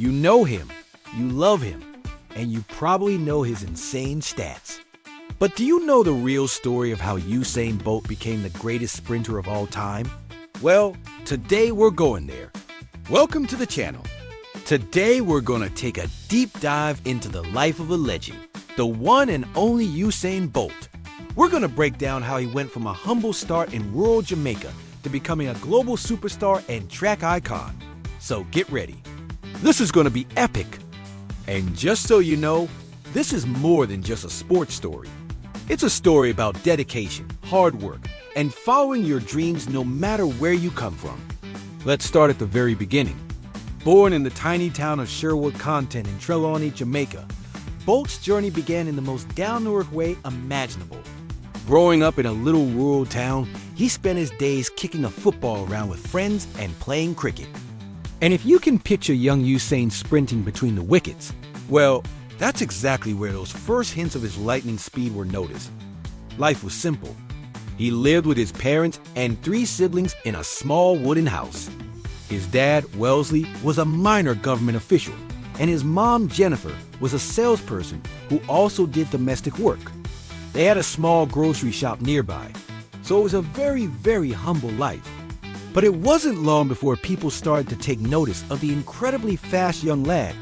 You know him, you love him, and you probably know his insane stats. But do you know the real story of how Usain Bolt became the greatest sprinter of all time? Well, today we're going there. Welcome to the channel. Today we're going to take a deep dive into the life of a legend, the one and only Usain Bolt. We're going to break down how he went from a humble start in rural Jamaica to becoming a global superstar and track icon. So get ready. This is going to be epic. And just so you know, this is more than just a sports story. It's a story about dedication, hard work, and following your dreams no matter where you come from. Let's start at the very beginning. Born in the tiny town of Sherwood Content in Trelawney, Jamaica, Bolt's journey began in the most down-to-earth way imaginable. Growing up in a little rural town, he spent his days kicking a football around with friends and playing cricket. And if you can picture young Usain sprinting between the wickets, well, that's exactly where those first hints of his lightning speed were noticed. Life was simple. He lived with his parents and 3 siblings in a small wooden house. His dad, Wellesley, was a minor government official, and his mom, Jennifer, was a salesperson who also did domestic work. They had a small grocery shop nearby, so it was a very, very humble life. But it wasn't long before people started to take notice of the incredibly fast young lad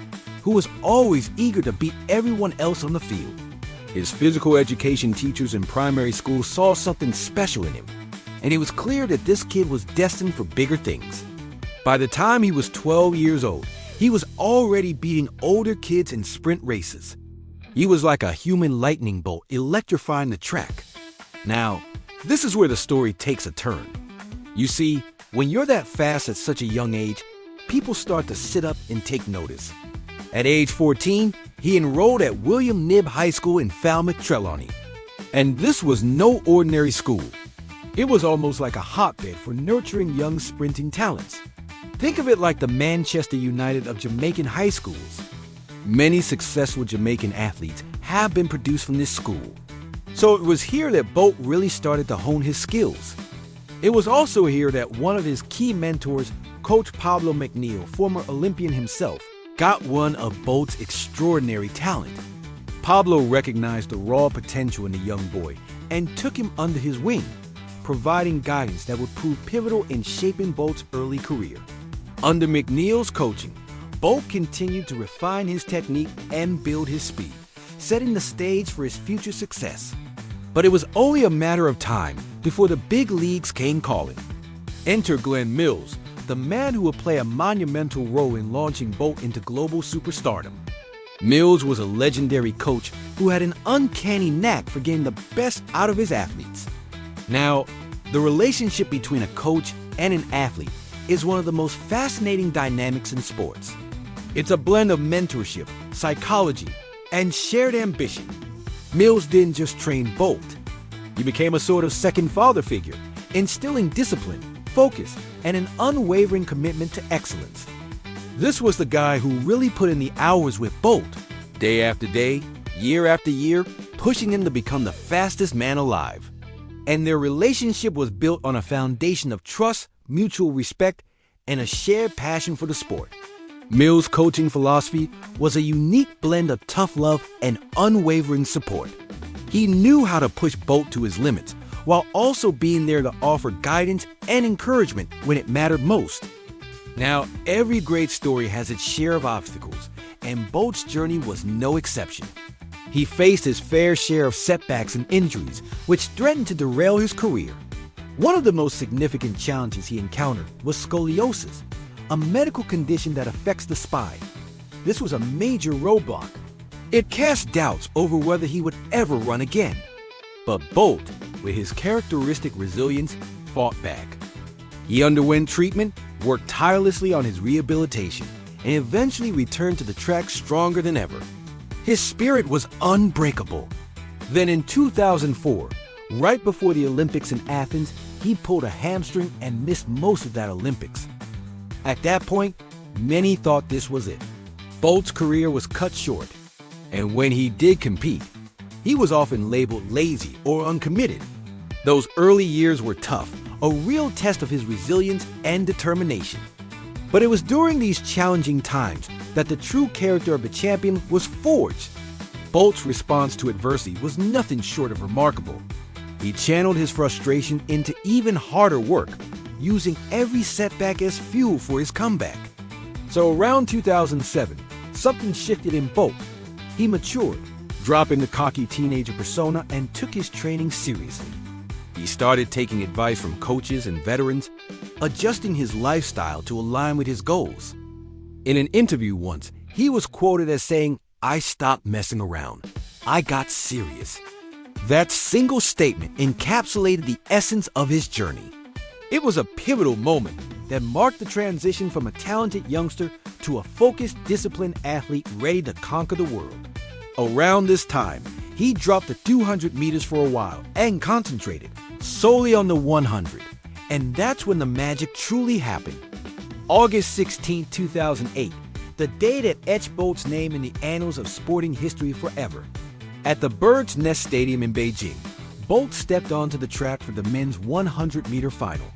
who was always eager to beat everyone else on the field. His physical education teachers in primary school saw something special in him, and it was clear that this kid was destined for bigger things. By the time he was 12 years old, he was already beating older kids in sprint races. He was like a human lightning bolt electrifying the track. Now, this is where the story takes a turn. You see, when you're that fast at such a young age, people start to sit up and take notice. At age 14, he enrolled at William Knibb High School in Falmouth, Trelawney. And this was no ordinary school. It was almost like a hotbed for nurturing young sprinting talents. Think of it like the Manchester United of Jamaican high schools. Many successful Jamaican athletes have been produced from this school. So it was here that Bolt really started to hone his skills. It was also here that one of his key mentors, Coach Pablo McNeil, former Olympian himself, got one of Bolt's extraordinary talent. Pablo recognized the raw potential in the young boy and took him under his wing, providing guidance that would prove pivotal in shaping Bolt's early career. Under McNeil's coaching, Bolt continued to refine his technique and build his speed, setting the stage for his future success. But it was only a matter of time before the big leagues came calling. Enter Glenn Mills, the man who would play a monumental role in launching Bolt into global superstardom. Mills was a legendary coach who had an uncanny knack for getting the best out of his athletes. Now, the relationship between a coach and an athlete is one of the most fascinating dynamics in sports. It's a blend of mentorship, psychology, and shared ambition. Mills didn't just train Bolt. He became a sort of second father figure, instilling discipline, focus, and an unwavering commitment to excellence. This was the guy who really put in the hours with Bolt, day after day, year after year, pushing him to become the fastest man alive. And their relationship was built on a foundation of trust, mutual respect, and a shared passion for the sport. Mills' coaching philosophy was a unique blend of tough love and unwavering support. He knew how to push Bolt to his limits, while also being there to offer guidance and encouragement when it mattered most. Now, every great story has its share of obstacles, and Bolt's journey was no exception. He faced his fair share of setbacks and injuries, which threatened to derail his career. One of the most significant challenges he encountered was scoliosis, a medical condition that affects the spine. This was a major roadblock. It cast doubts over whether he would ever run again. But Bolt, with his characteristic resilience, fought back. He underwent treatment, worked tirelessly on his rehabilitation, and eventually returned to the track stronger than ever. His spirit was unbreakable. Then in 2004, right before the Olympics in Athens, he pulled a hamstring and missed most of that Olympics. At that point, many thought this was it. Bolt's career was cut short, and when he did compete, he was often labeled lazy or uncommitted. Those early years were tough, a real test of his resilience and determination. But it was during these challenging times that the true character of the champion was forged. Bolt's response to adversity was nothing short of remarkable. He channeled his frustration into even harder work, using every setback as fuel for his comeback. So around 2007, something shifted in Bolt. He matured, dropping the cocky teenager persona, and took his training seriously. He started taking advice from coaches and veterans, adjusting his lifestyle to align with his goals. In an interview once, he was quoted as saying, "I stopped messing around. I got serious." That single statement encapsulated the essence of his journey. It was a pivotal moment that marked the transition from a talented youngster to a focused, disciplined athlete ready to conquer the world. Around this time, he dropped the 200 meters for a while and concentrated solely on the 100. And that's when the magic truly happened. August 16, 2008, the day that etched Bolt's name in the annals of sporting history forever. At the Bird's Nest Stadium in Beijing, Bolt stepped onto the track for the men's 100-meter final.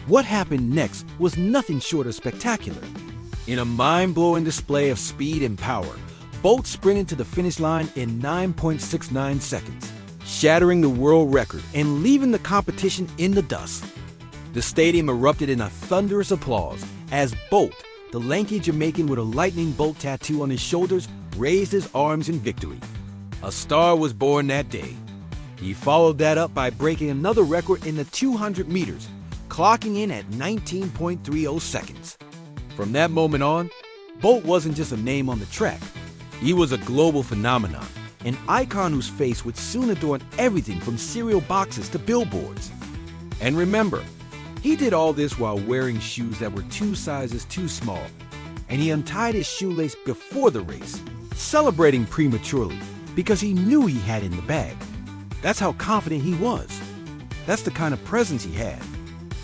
What happened next was nothing short of spectacular. In a mind-blowing display of speed and power, Bolt sprinted to the finish line in 9.69 seconds, shattering the world record and leaving the competition in the dust. The stadium erupted in a thunderous applause as Bolt, the lanky Jamaican with a lightning bolt tattoo on his shoulders, raised his arms in victory. A star was born that day. He followed that up by breaking another record in the 200 meters, clocking in at 19.30 seconds. From that moment on, Bolt wasn't just a name on the track. He was a global phenomenon, an icon whose face would soon adorn everything from cereal boxes to billboards. And remember, he did all this while wearing shoes that were 2 sizes too small, and he untied his shoelace before the race, celebrating prematurely because he knew he had it in the bag. That's how confident he was. That's the kind of presence he had.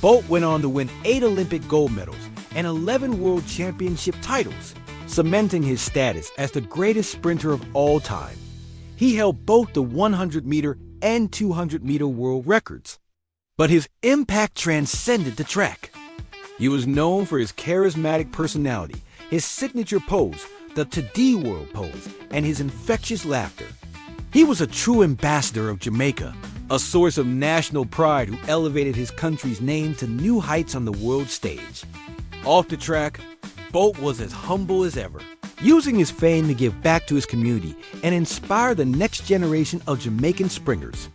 Bolt went on to win 8 Olympic gold medals and 11 World Championship titles, cementing his status as the greatest sprinter of all time. He held both the 100-meter and 200-meter world records. But his impact transcended the track. He was known for his charismatic personality, his signature pose, the Today World pose, and his infectious laughter. He was a true ambassador of Jamaica, a source of national pride who elevated his country's name to new heights on the world stage. Off the track, Bolt was as humble as ever, using his fame to give back to his community and inspire the next generation of Jamaican springers.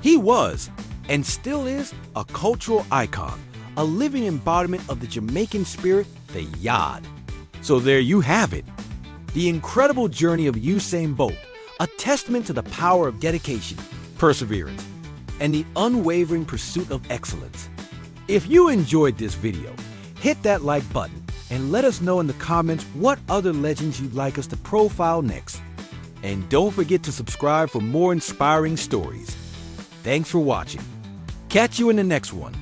He was, and still is, a cultural icon, a living embodiment of the Jamaican spirit, the Yard. So there you have it, the incredible journey of Usain Bolt, a testament to the power of dedication, perseverance, and the unwavering pursuit of excellence. If you enjoyed this video, hit that like button and let us know in the comments what other legends you'd like us to profile next. And don't forget to subscribe for more inspiring stories. Thanks for watching. Catch you in the next one.